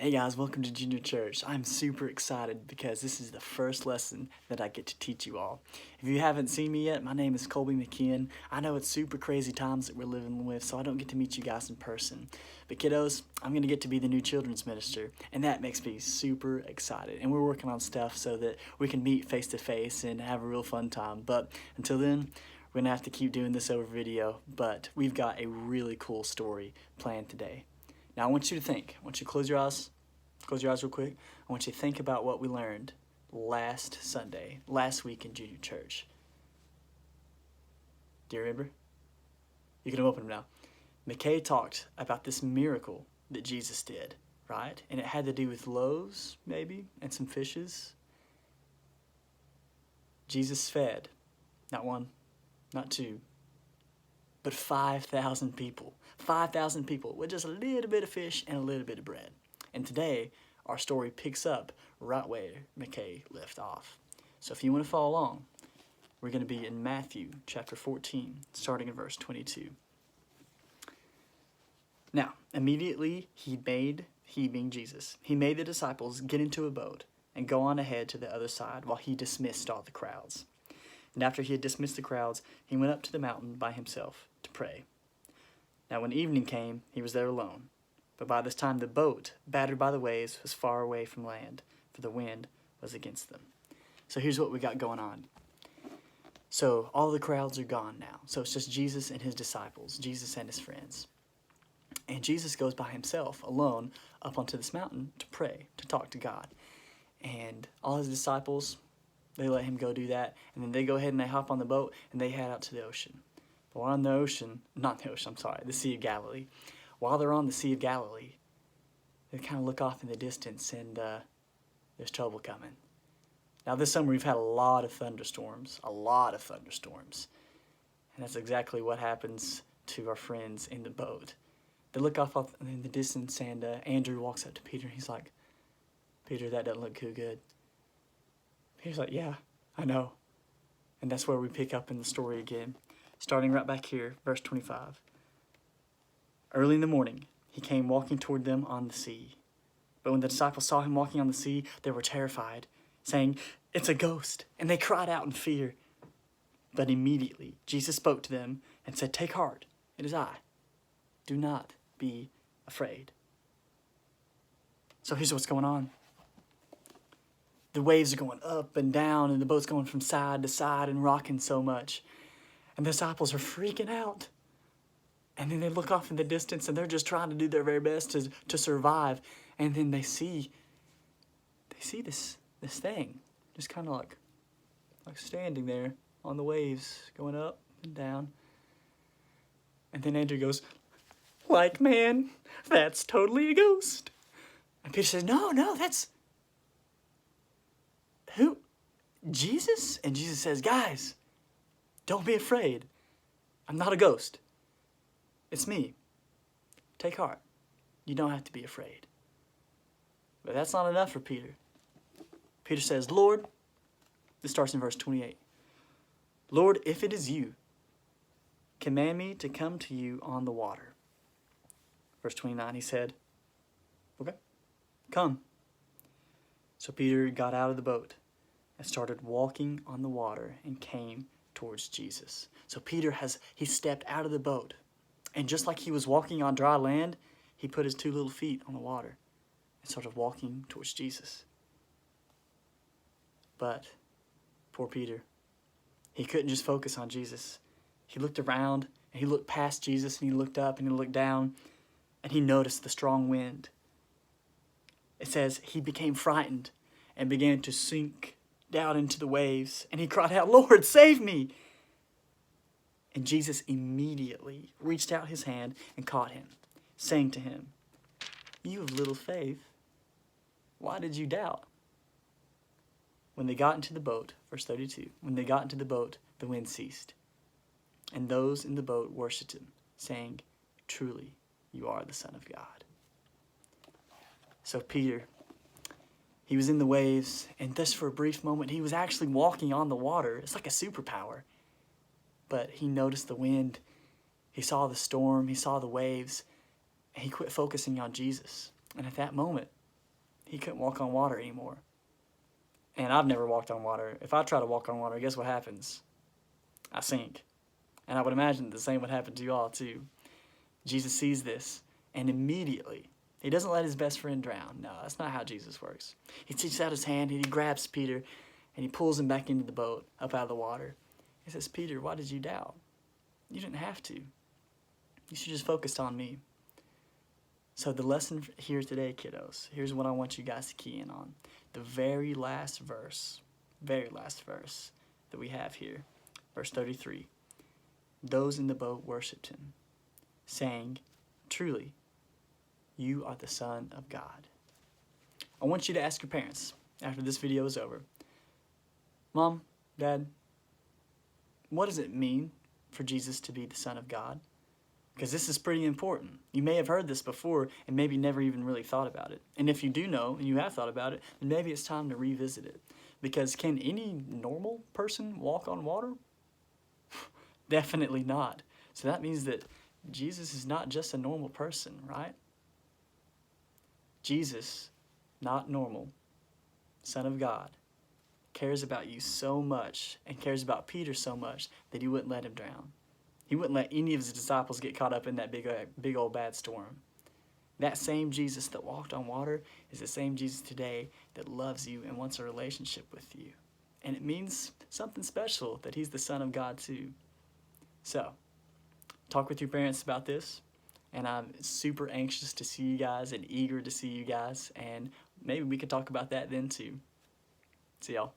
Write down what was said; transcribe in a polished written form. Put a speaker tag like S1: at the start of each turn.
S1: Hey guys, welcome to Junior Church. I'm super excited because this is the first lesson that I get to teach you all. If you haven't seen me yet, my name is Colby McKeon. I know it's super crazy times that we're living with, so I don't get to meet you guys in person. But kiddos, I'm going to get to be the new children's minister, and that makes me super excited. And we're working on stuff so that we can meet face to face and have a real fun time. But until then, we're going to have to keep doing this over video, but we've got a really cool story planned today. Now I want you to think. I want you to close your eyes real quick. I want you to think about what we learned last week in Junior Church. Do you remember? You can open them now. McKay talked about this miracle that Jesus did, right? And it had to do with loaves, maybe, and some fishes. Jesus fed, not one, not two, but 5,000 people. 5,000 people with just a little bit of fish and a little bit of bread. And today, our story picks up right where McKay left off. So if you want to follow along, we're going to be in Matthew chapter 14, starting in verse 22. Now, immediately he being Jesus, he made the disciples get into a boat and go on ahead to the other side while he dismissed all the crowds. And after he had dismissed the crowds, he went up to the mountain by himself to pray. Now when evening came, he was there alone. But by this time the boat, battered by the waves, was far away from land, for the wind was against them. So here's what we got going on. So all the crowds are gone now. So it's just Jesus and his disciples, Jesus and his friends. And Jesus goes by himself, alone, up onto this mountain to pray, to talk to God. And all his disciples, they let him go do that. And then they go ahead and they hop on the boat and they head out to the ocean. But while on the Sea of Galilee. While they're on the Sea of Galilee, they kind of look off in the distance and there's trouble coming. Now this summer we've had a lot of thunderstorms. And that's exactly what happens to our friends in the boat. They look off in the distance and Andrew walks up to Peter and he's like, "Peter, that doesn't look too good." Peter's like, "Yeah, I know." And that's where we pick up in the story again. Starting right back here, verse 25. Early in the morning, he came walking toward them on the sea. But when the disciples saw him walking on the sea, they were terrified, saying, "It's a ghost," and they cried out in fear. But immediately Jesus spoke to them and said, "Take heart, it is I. Do not be afraid." So here's what's going on. The waves are going up and down, and the boat's going from side to side and rocking so much. And the disciples are freaking out. And then they look off in the distance and they're just trying to do their very best to survive. And then they see this thing just kind of like standing there on the waves going up and down. And then Andrew goes, "Like, man, that's totally a ghost." And Peter says, No, that's... Who? Jesus? And Jesus says, "Guys, don't be afraid. I'm not a ghost. It's me. Take heart. You don't have to be afraid." But that's not enough for Peter. Peter says, "Lord," this starts in verse 28, "Lord, if it is you, command me to come to you on the water." Verse 29, he said, "Okay, come." So Peter got out of the boat and started walking on the water and came towards Jesus. So Peter he stepped out of the boat. And just like he was walking on dry land, he put his 2 little feet on the water and started walking towards Jesus. But poor Peter, he couldn't just focus on Jesus. He looked around and he looked past Jesus and he looked up and he looked down and he noticed the strong wind. It says he became frightened and began to sink down into the waves and he cried out, "Lord, save me!" And Jesus immediately reached out his hand and caught him, saying to him, "You of little faith, why did you doubt?" When they got into the boat, verse 32, when they got into the boat, the wind ceased. And those in the boat worshipped him, saying, "Truly, you are the Son of God." So Peter, he was in the waves, and just for a brief moment, he was actually walking on the water. It's like a superpower. But he noticed the wind, he saw the storm, he saw the waves, and he quit focusing on Jesus. And at that moment, he couldn't walk on water anymore. And I've never walked on water. If I try to walk on water, guess what happens? I sink. And I would imagine the same would happen to you all too. Jesus sees this, and immediately, he doesn't let his best friend drown. No, that's not how Jesus works. He reaches out his hand, and he grabs Peter, and he pulls him back into the boat, up out of the water. He says, Peter, why did you doubt? You didn't have to. You should just focus on me. So the lesson here today, kiddos, here's what I want you guys to key in on. The very last verse that we have here, verse 33. Those in the boat worshipped him, saying, truly, you are the Son of God. I want you to ask your parents after this video is over, Mom, Dad, what does it mean for Jesus to be the Son of God? Because this is pretty important. You may have heard this before and maybe never even really thought about it. And if you do know and you have thought about it, then maybe it's time to revisit it. Because can any normal person walk on water? Definitely not. So that means that Jesus is not just a normal person, right? Jesus, not normal, Son of God, cares about you so much and cares about Peter so much that he wouldn't let him drown. He wouldn't let any of his disciples get caught up in that big old bad storm. That same Jesus that walked on water is the same Jesus today that loves you and wants a relationship with you. And it means something special that he's the Son of God too. So, talk with your parents about this. And I'm super anxious to see you guys and eager to see you guys. And maybe we could talk about that then too. See y'all.